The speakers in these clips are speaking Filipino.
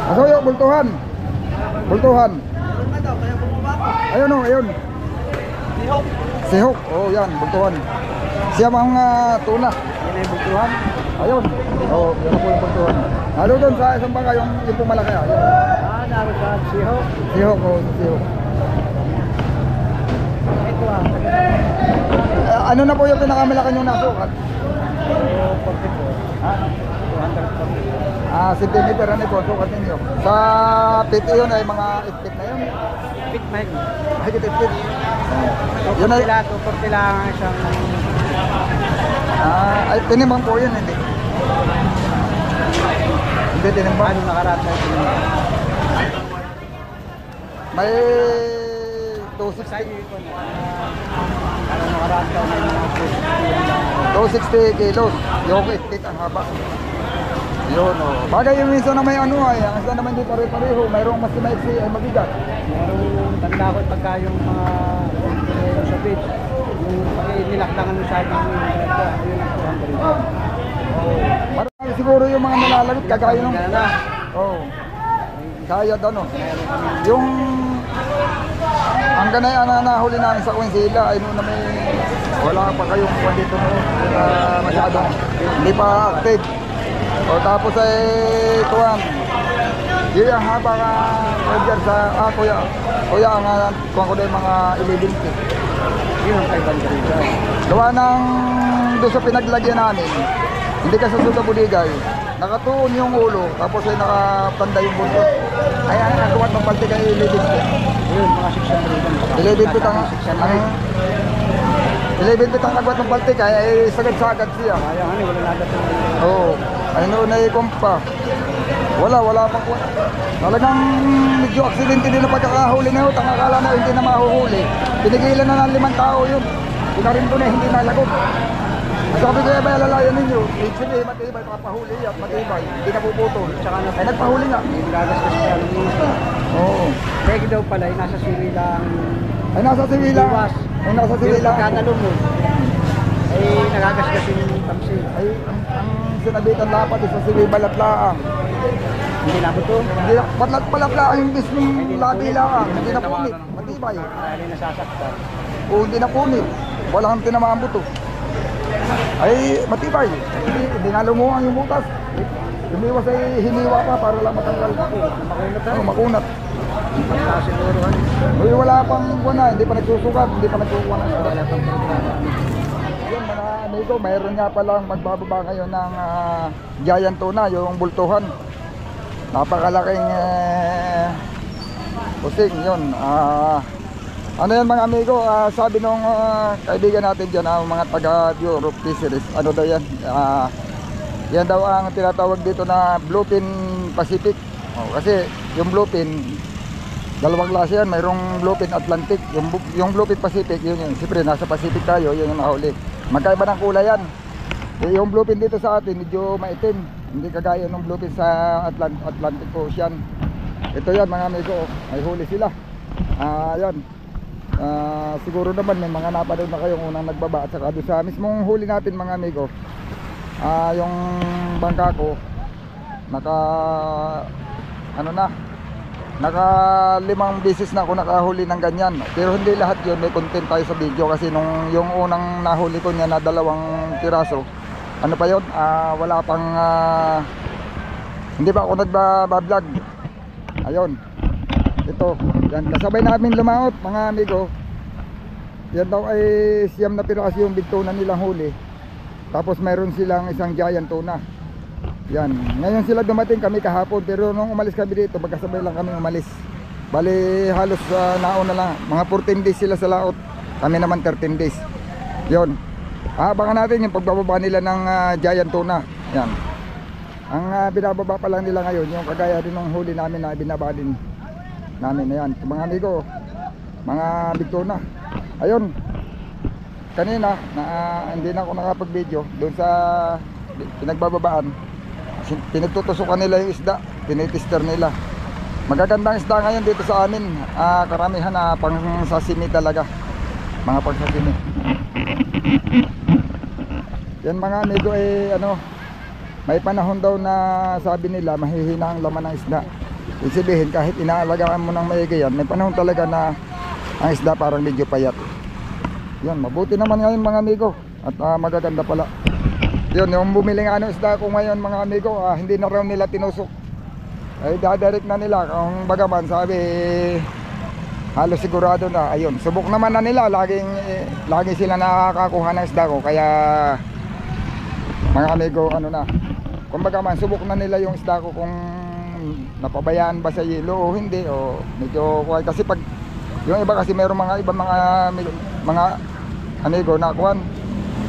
Asoyo, bultuhan. Bultuhan. Ayun o, ayun. Sihok. Sihok. Oh, yan, bultuhan. Siya mga tuna. Yan ay bultuhan. Ayun. Oh, yan po yung bultuhan. Ano doon sa isang bangka yung pumalaki. Ayun. Naroon sa sihok. Sihok, oh, sihok. Ito Ano na po yung pinakamalaki nyo nasukat? 44. Ha? 244. Centimeter ano po, sukat ninyo. Sa pit yun ay mga itkit na yun. Pit mic. Higit itkit. Yun ay, 240 lang isang... ay tinimbang po yun, hindi. Hindi tinimbang. Ano nakarata ito? May 260. Ano nakarata na yung mga 260 kilos. Yung itkit ang haba. Yun o. Bagay yung minsan na may ano ay, ang isa naman di pare-pareho. Mayroong mas maiksi ay mabigat. Meron tanda ko pagka yung mga sa beach, yung nilaklangan mo sa akin yung yun ang 200. Marami siguro yung mga nalalagot kagaya nung na. oh. Sayad ano. Yung ang ganay na nahuli namin sa Quinzilla ay noon na may wala pa kayong kuwan dito noon. Masyadong hindi pa active. O tapos ay kuwan. Yung ang haba ka Roger sa kuya ang kuwan ko din mga ililingkit. Yun ang 500. Gawa ng doon sa pinaglagyan namin. Hindi ka sa suda buligay. Nakatuon yung ulo tapos ay nakapanda yung buntot. Ay ang nagawa ng palti kay ililingkit. Yun, mga 600. Ililingkit ang ililingkit ang agwat ng palti kaya ay sagad-sagad siya. Kaya nga wala nagat ng... Oo. Ay noon ay kumpa. Wala pang kuwan. Talagang medyo aksidente din na pagkakahuli na yun. Akala na hindi na mahuhuli. Pinigilan na ng 5 tao yun. Pinarin ko na hindi nalagot. At sabi ko ba alalayan ninyo? Sige, matibay, makapahuli at matibay. Hindi na puputol. Tsaka na... Ay nagpahuli nga. Gagas kasi siya ng isa. Oo. Pegi daw pala, nasa siri lang. Ay nasa sibila. Ay nasa sibila. Pagkatalong mo, ay nagagasgas yung tamsi. Ay ang sinabitan dapat sa sibila balatlaang. Hindi na ito. Hindi na balatlaang yung mismong labi lang. Hindi na punit. Matibay. Ay nasasaktan. O hindi na punit. Walang tinamaan buto. Ay matibay. Hindi na lumuhang yung butas. Lumiwas ay hiniwa pa para lang matanggal. Makunat na. Makunat. Siguro ano. Uy, wala pang buwan na. Hindi pa nagsusukat. Hindi pa nagkukuha na. Wala pang programa. Yun mga amigo, mayroon nga palang magbababa ngayon ng giant tuna, yung bultuhan. Napakalaking pusing yun. Ano yan mga amigo, sabi nung kaibigan natin dyan, mga taga Europe Fisheries, ano daw yan? Yan daw ang tinatawag dito na Bluefin Pacific. Kasi yung bluefin, dalawang klase yan, mayroong Bluefin Atlantic, yung Bluefin Pacific, yun siyempre nasa Pacific tayo, yun yung nahuli. Magkaiba ng kulay yan. Yung bluefin dito sa atin medyo maitim, hindi kagaya ng bluefin sa Atlantic Ocean. Ito yan mga amigo, may huli sila. Yan. Siguro naman may mga napanood na kayong unang nagbaba at saka doon sa mismong huli natin mga amigo. Yung bangka ko naka 5 beses na ako nakahuli ng ganyan, pero hindi lahat yun may content tayo sa video kasi nung yung unang nahuli ko niya na 2 piraso, ano pa yun, wala pang hindi pa ako nagba-vlog. Ayun, ito yan, kasabay namin lumaot mga amigo. Yan daw ay 9 na piraso yung big tuna nilang huli, tapos mayroon silang isang giant tuna. Yan, ngayon sila dumating, kami kahapon, pero nung umalis kami dito, magkasabay lang kami umalis. Bali halos nauna lang, mga 14 days sila sa laot, kami naman 13 days. Yon, abangan natin yung pagbababa nila ng giant tuna. Yan, ang binababa pa lang nila ngayon, yung kagaya din ng huli namin na binaba din namin. Ayan, mga amigo, mga big tuna. Ayun, kanina hindi na ako nakapag video doon sa pinagbababaan. Pinagtutusukan nila yung isda, tinitester nila. Magagandang isda ngayon dito sa amin, karamihan na pang sashimi talaga, mga pang sashimi. Yan mga amigo, ano, may panahon daw na sabi nila mahihina ang laman ng isda. Ibig sabihin, kahit inaalagaan mo ng maigi yan, may panahon talaga na ang isda parang medyo payat. Yan, mabuti naman ngayon mga amigo. At magaganda pala. Yun, yung bumili nga ng isda ko ngayon mga amigo, hindi na raw nila tinusok. Ay dadirect na nila. Kung bagaman sabi, halos sigurado na. Ayun, subok naman na nila. Lagi sila nakakakuha ng isda ko. Kaya mga amigo, ano na, kung bagaman subok na nila yung isda ko kung napabayaan ba sa yelo o hindi. O medyo, kasi pag yung iba kasi mayroong mga ibang mga amigo na kuwan,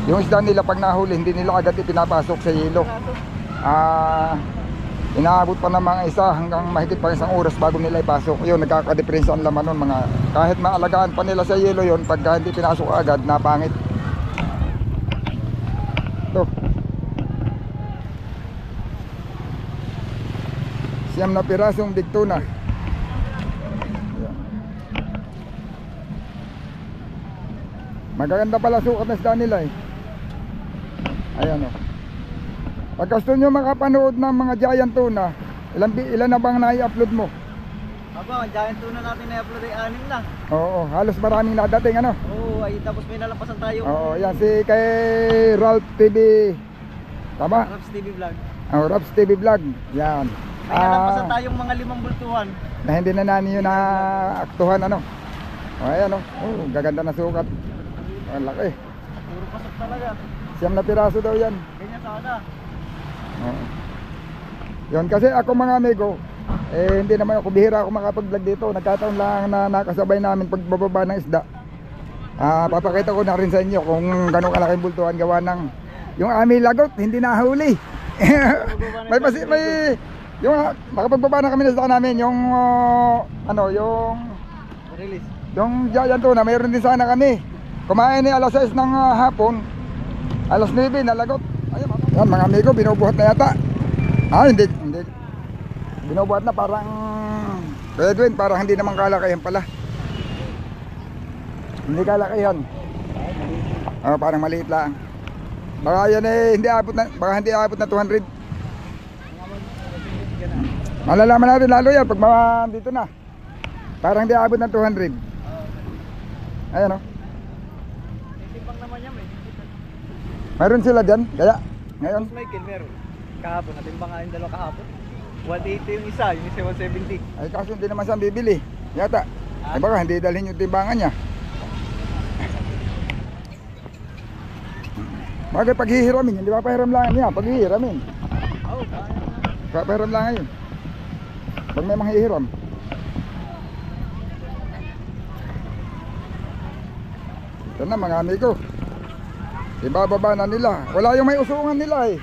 yung isda nila pag nahuli hindi nila agad ipinapasok sa yelo. Inaabot pa ng mga isa hanggang mahigit pa isang oras bago nila ipasok. Yun, nagkakadeferensya ang laman nun mga, kahit maalagaan pa nila sa yelo yun, pagka hindi pinasok agad, napangit. Ito, siyam na pirasong big tuna. Magaganda pala sukat na isda nila eh. Ayan o. Pag gusto nyo makapanood ng mga giant tuna, ilan na bang nai-upload mo? Aba, ang giant tuna natin na-upload ay 6 lang. Oo, halos maraming nadating ano. Oo, ay tapos may nalampasan tayo. Oo, yan si kay Ralph TV. Tama? Raps TV Vlog. Oh, Raps TV Vlog. Yan. May nalampasan tayong mga 5 bultuhan. Na hindi na namin yun na-aktuhan ano. O ayan o. Oh, gaganda na sukat. Ang laki. Puro pasok talaga. Siyam na piraso daw yan. Ganyan sana. Oo. Yun kasi ako mga amigo, hindi naman ako bihira ako makapag-vlog dito. Nagkataon lang na nakasabay namin pagbababa ng isda. Papakita ko na rin sa inyo kung gano'ng kalaking bultuhan gawa ng yung aming lagot hindi nahuli. may yung nakapagbaba na kami ng isda namin yung yung Release. yung giant tuna, mayroon din sana kami. Kumain ni alas 6 ng hapon. Alas 9 nalagot. Yan mga amigo, binubuhat na yata. Hindi. Binubuhat na parang Edwin, parang hindi naman kalakayan pala. Hindi kalakayan. Parang maliit lang. Baka yan hindi abot na 200. Malalaman natin lalo yan pag dito na. Parang hindi abot ng 200. Ayan o. Timbang naman yan eh. Mayroon sila dyan, kaya ngayon. Michael, meron. Kahapon, natimbang nga yung dalawa kahapon. 180 yung isa 170. Ay kasi hindi naman siyang bibili. Yata. Ay baka hindi dalhin yung timbangan niya. Bakit paghihiramin, hindi ba pahiram lang niya? Paghihiramin. Oo, kaya. Pahiram lang yun. Pag may manghihiram. Ito na mga amigo. Ibababa na nila. Wala yung may usungan nila eh.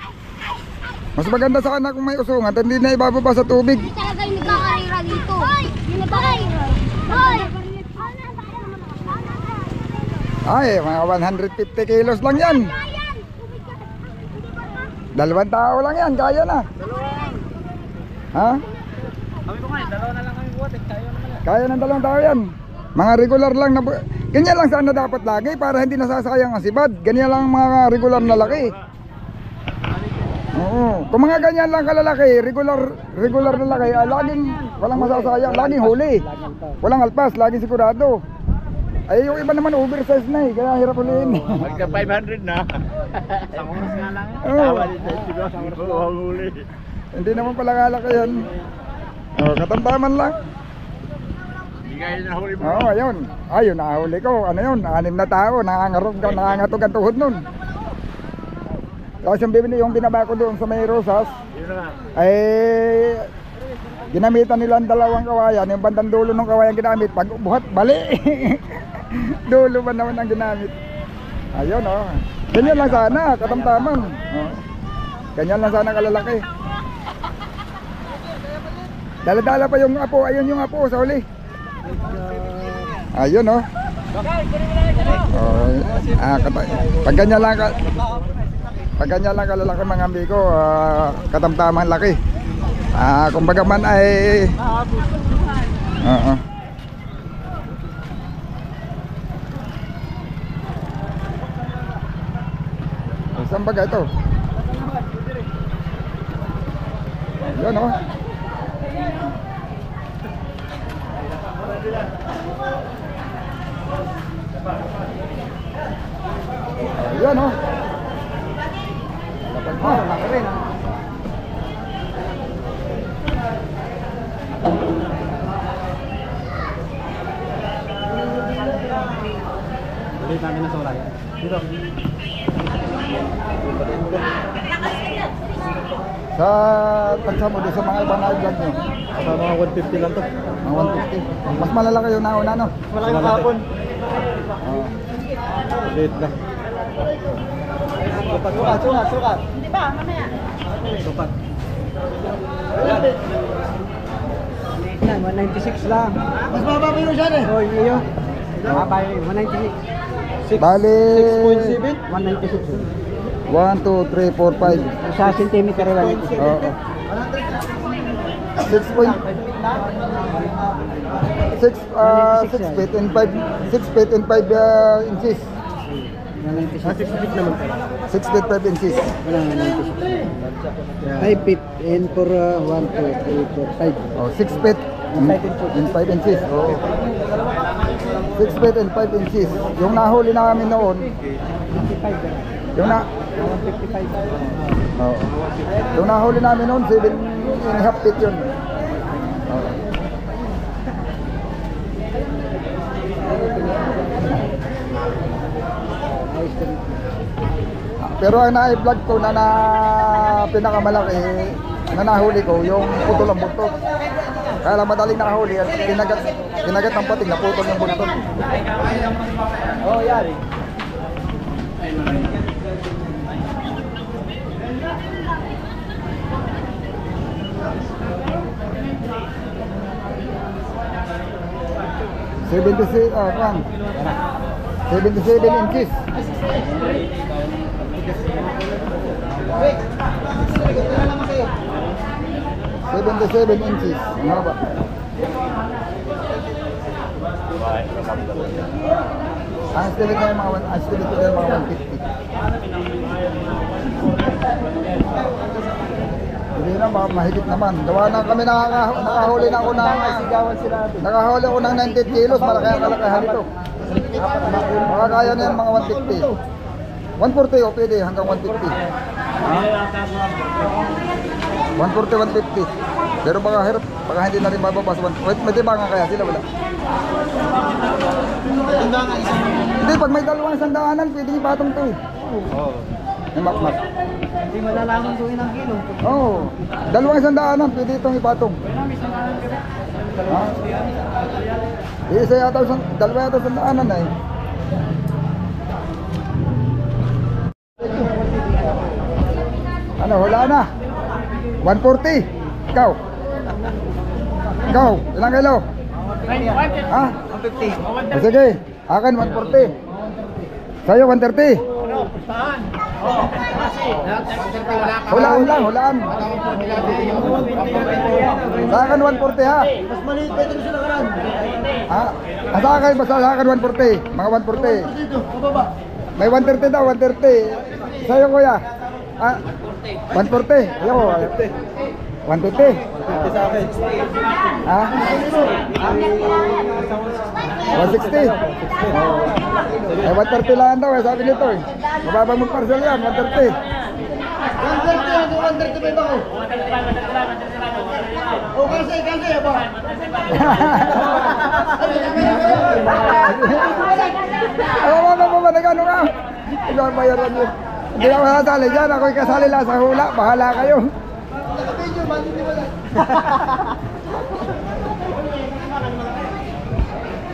Mas maganda sana kung may usungan at hindi na ibababa sa tubig. Hindi talaga yung nagkakarira dito. Yung nagkakarira. Ay, mga 150 kilos lang yan. 2 tao lang yan, kaya na. Ha? Kami ko nga, 2 na lang kami buhat eh. Kaya naman yan. Kaya ng 2 tao yan. Mga regular lang na ganyan lang sana dapat lagi para hindi nasasayang ang sibad. Ganyan lang mga regular na laki. Oo. Kung mga ganyan lang kalalaki, regular na laki, laging walang masasayang, laging huli. Walang alpas, laging sigurado. Ay yung iba naman oversize na eh, kaya hirap ulihin. Magka 500 na. Isang oras nga lang yan. Oo. Tama din sa huli. Hindi naman pala kalaki yan. Katamtaman lang. Hindi kaya nahuli mo. Oo, ayun. Ayun, nahuli ko. Ano yun? 6 na tao. Nangangatog ang tuhod nun. Tapos yung binaba ko doon sa may rosas, Yun na nga. ay ginamitan nila ang 2 kawayan. Yung bandang dulo ng kawayan ginamit. Pag buhat, bali. Dulo ba naman ang ginamit? Ayun, oh. Ganyan lang sana, katamtaman. Oh. Ganyan lang sana kalalaki. Dala-dala pa yung apo. Ayun yung apo sa uli. Ayun, oh. Pag ganyan lang kalalaki mga amigo, katamtaman laki. Kumbaga man ay saan baga ito? Ayun, oh. Ayan oh. Laki rin. Ulit namin na solay. Dito. Sa tagsa mo doon sa mga ibang na-vlog nyo. Sa mga 150 lang to. Mga 150. Mas malalaki yung nauna no? Malaki yung kahapon. Oo. Ulit lang. Sukat. Di ba? Mamaya. Sukat. Yan, 196 lang. Mas mababa yun siya eh. Oh, iyo. Mababa yun, 196. Bali 6.7? 196. 1, 2, 3, 4, 5. Sa centimeter lang. Oo. 6 point 6 feet and 5 6 feet and 5 inches. 196. 6 feet naman. 6 feet 5 inches. Wala, 196. 5 feet and for 1, 2, 3, 4, 5. Oh, 6 feet and 5 inches. Oh. 6 feet and 5 inches. Yung nahuli namin noon, 55. yung na 155. oh. Yung nahuli namin noon 7.5 feet yun. Oh. Pero ang na-vlog ko na pinakamalaki na nahuli ko yung putol ng buntot. Kaya lang madaling nakahuli at kinagat ng pating na putol ng buntot. Oh, yari. Kan? 77 inches. Seven inches. Ang haba. Ang estimate na yung mga 150. Hindi na, mahigit naman. Gawa na kami nakahuli na ako ng nakahuli ako ng 90 kilos. Malaki ang kalakahan nito. Makakaya na yan mga 150. 140 o pwede hanggang 150. 140, 150. Pero baka hindi na rin mababas. May tibangan kaya sila, wala. Hindi, pag may dalawang sandaanan, pwede ipatong to. Oo. May makmak. Hindi malalaman gawin ang kilo. Oo. Dalawang sandaanan, pwede itong ipatong. Ha? Isa yata, dalawa yata sandaanan na eh. Ano, wala na. 140. Ikaw. Ikaw, ilang kilo? Ha? 150. Sige, akin 140. Sa'yo 130. Hulaan lang, hulaan. Sa akin 140 ha. Mas maliit pa ito sila karan. Ha? Sa akin, basta sa akin 140. Mga 140. Dito, pababa. May 130 daw, 130. Sa'yo kuya. Ha? 140. Ayaw. 150. Sa akin. Ha? 160. Eh, 130 lang daw eh, sabi nito eh. Mababang magparcel yan, 130. 130 ba ako? O kasi ba? Ano ba, nagano ka? Ikaw ang bayaran mo. Hindi ako sasali dyan, ako'y kasali lang sa hula, bahala kayo.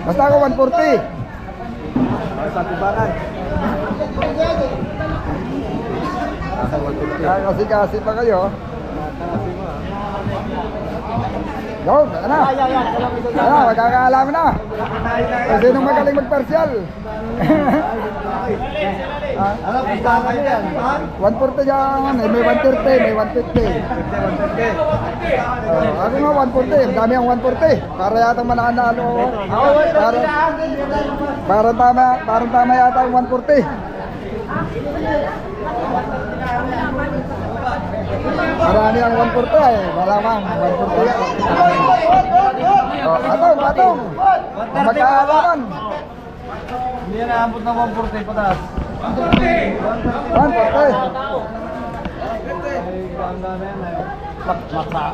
Basta ako 140. Sa tibaran. Kasi pa kayo. Go, ano? Ano, magkakaalam na. Kasi nung magaling magparsyal. Ano, pusta kayo yan? 140 yan, may 130, may 150. Ako nga 140, ang dami ang 140. Para yata mananalo ako. Parang tama yata ang 140. Marami ang 140 eh, malamang 140 yan. Oh, patong. Magkakaroon. Hindi yan naabot ng 140 pataas. 140.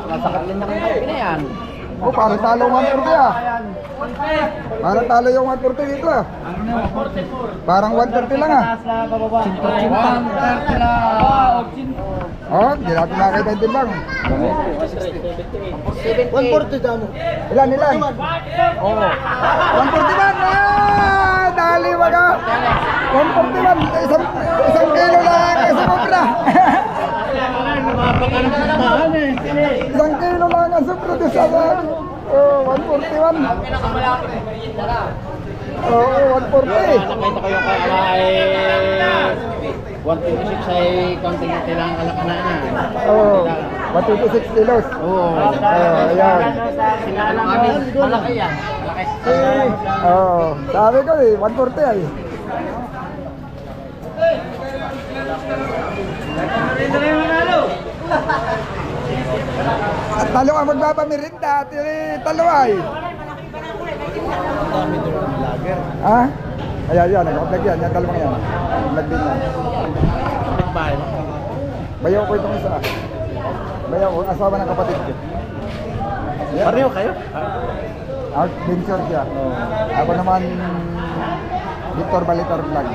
Masakat din na kayo na yan. Oh, parang talo 140 ah. Parang talo yung 140 dito ah. Parang 130 lang ah. Oh, hindi natin nakita yung timbang. 140 damo. Ilan? Oh. 141 ah! Dali baga. 141. Isang kilo lang. Isang obra. Isang kilo lang ang sobra doon sa akin. Oh, 141. Oo, 140. Nakita ko yung kay 126 ay counting natin lang alak na na. Oo, 126 kilos. Oo. Ayan. Malaki yan. Malaki. Oo, sabi ko eh, 140 ay. At talo ang magpapamirinda at talo ay. Ha? Ayan, nag-vlog yan. Yan, dalawang yan. Vlog din yan. Bayaw ko itong isa. Bayaw ko, asawa ng kapatid ko. Pareho kayo? Art Venture siya. Ako naman, Victor Balitar Vlog.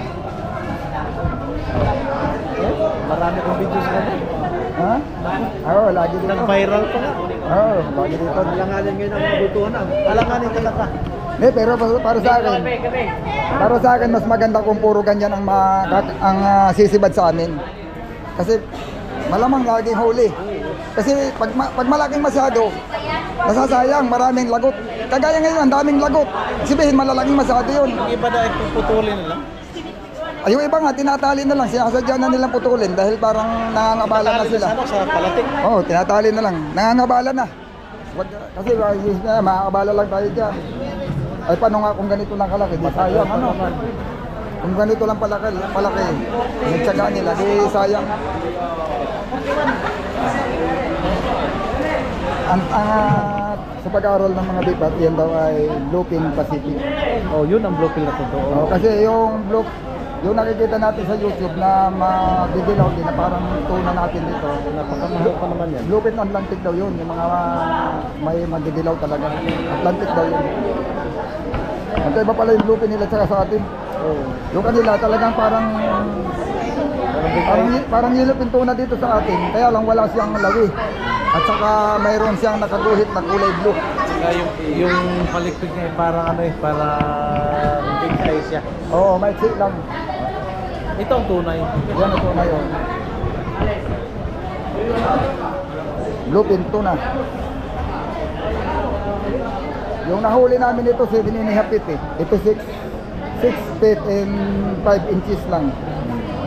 Marami kong video sa kanya. Ha? Oo, lagi dito. Nag-viral pa nga. Oo, lagi dito. Alanganin ngayon ang mabutuhan na. Alanganin talaga. Hindi, pero para sa akin, mas maganda kung puro ganyan ang sisibad sa amin. Kasi malamang laging huli. Kasi pag malaking masyado, nasasayang, maraming lagot. Kagaya ngayon, ang daming lagot. Sabihin, malalaking masyado yun. Yung iba dahil puputulin na lang. Ay, yung iba nga, tinatali na lang. Sinasadya na nilang putulin dahil parang nangangabala na sila. Sa palatik. Oo, tinatali na lang. Nangangabala na. Kasi makakabala lang tayo dyan. Ay, paano nga kung ganito lang kalaki? Di sayang, ano? Kung ganito lang palaki, nagtsaga nila, di sayang. Sa pag-aaral ng mga bipat, yan daw ay Bluefin Pacific. Oh, yun ang bluefin na totoo. Kasi yung nakikita natin sa YouTube na madidilaw din na parang tuna natin dito. Napakamahal pa naman yan. Bluefin Atlantic daw yun, yung mga may madidilaw talaga. Atlantic daw yun. Magkaiba pala yung bluefin nila tsaka sa atin. Yung kanila talagang parang yellow tuna dito sa atin, kaya lang wala siyang lawi. At saka mayroon siyang nakaguhit na kulay blue. Saka yung palikpik niya parang para big size siya. Oo, maiksi lang. Ito ang tunay. Yan ang tuna yun. Bluefin tuna. Yung nahuli namin ito, 7.5 feet eh. Ito 6 feet and 5 inches lang.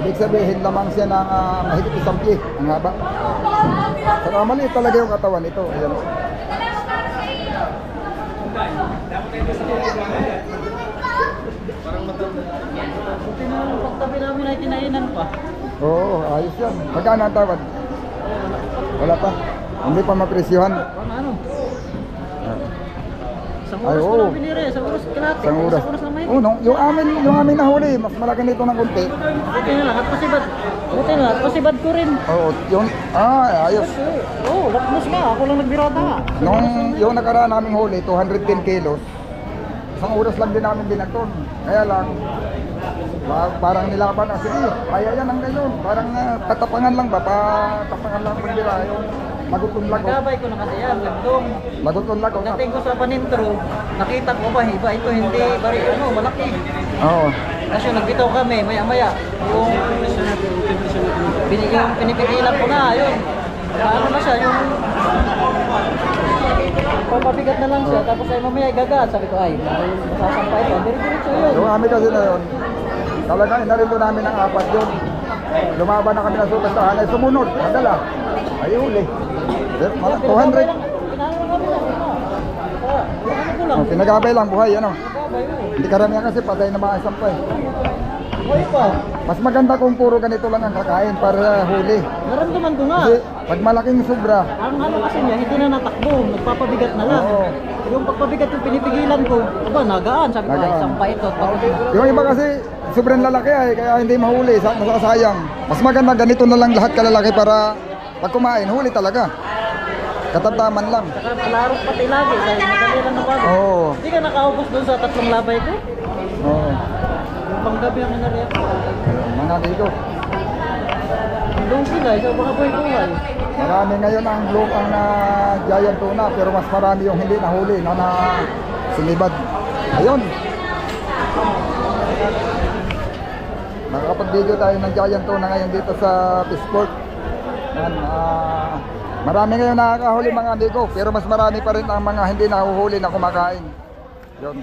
Ibig sabihin lamang siya ng mahigit isang pie. Ang haba. Saka maliit talaga yung katawan ito. Ayan. Pagtabi namin ay tinainan pa. Oo, ayos yan. Magkano ang tawad? Wala pa. Hindi pa mapresyohan. Ano? Isang Ay, oras ko oo. lang binire. Isang oras kalate. Isang oras. lang mahigit. Oo, yung amin nahuli, mas malaki nito ng kunti. Buti na lang. At pasibad. Buti na lang. At pasibad ko rin. Oo, ayos. Oo, lakmos ka. Ako lang nagbirata. Yung nakaraan naming huli, 210 kilos. Isang oras lang din namin binaton. Kaya lang, parang nilaban na sige, kaya yan ang gayon. Parang katapangan lang ba? Katapangan lang pagbira. Yung lagot-on lagot. Nagkabay ko na kasi yan. Nagdong. Lagot-on lagot. Pagdating ko sa panintro, nakita ko ba, iba ito hindi malaki. Oo. Kasi nagbitaw kami, maya-maya. Yung pinipigilan ko na, yun. Ano na siya, yung papabigat na lang siya, tapos ay mamaya gagat. Sabi ko, ay, masasampay ito. Diretso yun. Yung amin kasi na yun, talagang inarito namin ang apat yun. Lumaban na kami ng sukasahan ay sumunod, madala. Ay huli. 200. Pinagabay lang buhay, ano? Hindi karamihan kasi patay na mga sampay. Okay pa. Mas maganda kung puro ganito lang ang kakain para huli. Naramdaman ko nga. Kasi pag malaking sobra, Ang ano kasi niya, hindi na natakbo. Nagpapabigat na lang. Oo. Yung pagpabigat yung pinipigilan ko, aba, nagaan. Sabi ko, ay, Nagaan. isang pa ito. yung iba kasi sobrang lalaki ay kaya hindi mahuli, masasayang. Mas maganda ganito na lang lahat kalalaki para pag kumain, huli talaga. Katamtaman lang. Saka palarok pati lagi. Dahil madali lang nabago. Oo. Hindi ka nakaubos doon sa 3 labay ko. Oo. Yung panggabi ang inariyak ko. Mga amigo. Doon sila, isa mga buhay-buhay. Marami ngayon ang lupang na giant tuna pero mas marami yung hindi nahuli na sumibad. Ayun. Nakakapag-video tayo ng giant tuna ngayon dito sa Fishport. Yan, marami ngayon nakakahuli mga amigo pero mas marami pa rin ang mga hindi nahuhuli na kumakain. Yun.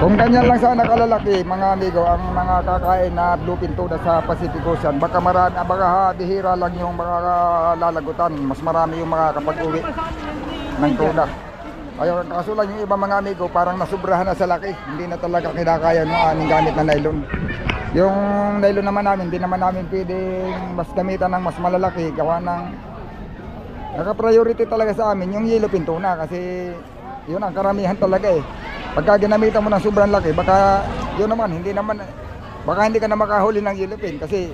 Kung ganyan lang sana kalalaki mga amigo ang mga kakain na bluefin tuna sa Pacific Ocean, baka marami, baka bihira lang yung mga lalagutan, mas marami yung mga kapag-uwi ng tuna. Ayun, kaso lang yung iba mga amigo parang nasubrahan na sa laki, hindi na talaga kinakaya ng aming gamit na nylon. Yung nylon naman namin, hindi naman namin pwedeng mas gamitan ng mas malalaki, gawa ng naka-priority talaga sa amin yung yellowfin tuna kasi yun ang karamihan talaga eh. Pagka ginamitan mo ng sobrang laki, baka yun naman, baka hindi ka na makahuli ng yellowfin kasi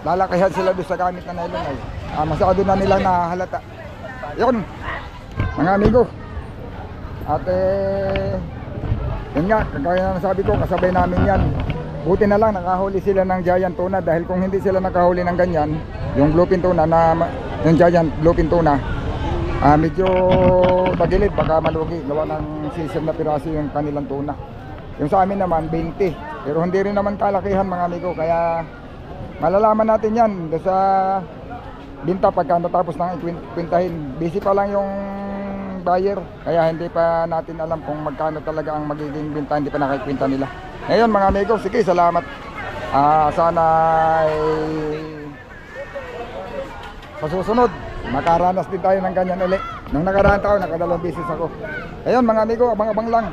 lalakihan sila doon sa gamit na nylon ay masyado na nilang nahalata. Yun, mga amigo. At yun nga, kagaya na nasabi ko, kasabay namin yan. Buti na lang nakahuli sila ng giant tuna dahil kung hindi sila nakahuli ng ganyan, yung bluefin tuna yung giant bluefin tuna, medyo tagilid, baka malugi gawa ng sisig na piraso yung kanilang tuna. Yung sa amin naman 20, pero hindi rin naman kalakihan mga amigo, kaya malalaman natin yan sa binta pagka natapos nang ikwintahin. Busy pa lang yung buyer, kaya hindi pa natin alam kung magkano talaga ang magiging binta, hindi pa nakakwenta nila. Ngayon mga amigo, sige, salamat. Sana sa susunod makaranas din tayo ng ganyan ulit. Nung nakaraang taon, nakadalawang beses ako. Ayun mga amigo, abang-abang lang.